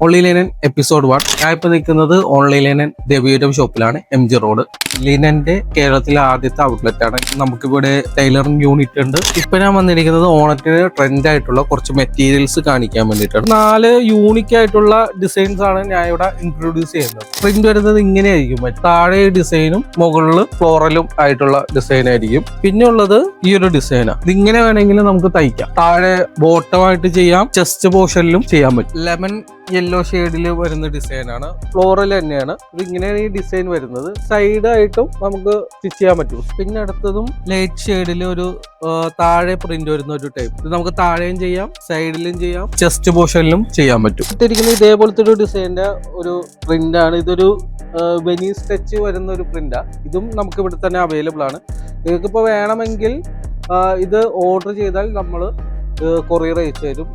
Online linen episode 1. ഞാൻ ഇപ്പോൾ നിൽക്കുന്നത് ഓൺലൈൻ ലിനൻ ദേവിയുടെ ഷോപ്പിലാണ്, MG റോഡ്. ലിനന്റെ കേരളത്തിലെ ആദ്യത്തെ ഔട്ട്ലെറ്റ് ആണ്. നമുക്കിവിടെ ടൈലറിംഗ് യൂണിറ്റ് ഉണ്ട്. ഇപ്പൊ ഞാൻ വന്നിരിക്കുന്നത് ഓണത്തിന് ട്രെൻഡ് ആയിട്ടുള്ള കുറച്ച് മെറ്റീരിയൽസ് കാണിക്കാൻ വേണ്ടിയിട്ടാണ്. 4 യൂണിക് ആയിട്ടുള്ള ഡിസൈൻസ് ആണ് ഞാൻ ഇവിടെ ഇൻട്രൊഡ്യൂസ് ചെയ്യുന്നത്. പ്രിന്റ് വരുന്നത് ഇങ്ങനെയായിരിക്കും. താഴെ ഡിസൈനും മുകളിൽ ഫ്ലോറലും ആയിട്ടുള്ള ഡിസൈൻ ആയിരിക്കും. പിന്നെ ഉള്ളത് ഈ ഒരു ഡിസൈനാണ്. ഇതിങ്ങനെ വേണമെങ്കിൽ നമുക്ക് തയ്ക്കാം. താഴെ ബോട്ടമായിട്ട് ചെയ്യാം, ചെസ്റ്റ് പോർഷനിലും ചെയ്യാൻ പറ്റും. ലെമൺ യെല്ലോ ഷെയ്ഡിൽ വരുന്ന ഡിസൈനാണ്. ഫ്ലോറൽ തന്നെയാണ്. ഇതിങ്ങനെയാണ് ഈ ഡിസൈൻ വരുന്നത്. സൈഡ് ആയിട്ടും നമുക്ക് സ്റ്റിച്ച് ചെയ്യാൻ പറ്റും. പിന്നെ അടുത്തതും ലൈറ്റ് ഷെയ്ഡിൽ ഒരു താഴെ പ്രിന്റ് വരുന്ന ഒരു ടൈപ്പ്. ഇത് നമുക്ക് താഴെയും ചെയ്യാം, സൈഡിലും ചെയ്യാം, ചെസ്റ്റ് പോർഷനിലും ചെയ്യാൻ പറ്റും. ഇട്ടിരിക്കുന്ന ഇതേപോലത്തെ ഒരു ഡിസൈനിന്റെ ഒരു പ്രിന്റ് ആണ്. ഇതൊരു വെനീസ് ടച്ച് വരുന്ന ഒരു പ്രിന്റാ. ഇതും നമുക്ക് ഇവിടെ തന്നെ അവൈലബിൾ ആണ്. നിങ്ങൾക്കിപ്പോൾ വേണമെങ്കിൽ ഇത് ഓർഡർ ചെയ്താൽ നമ്മൾ കൊറിയർ അയച്ചു തരും.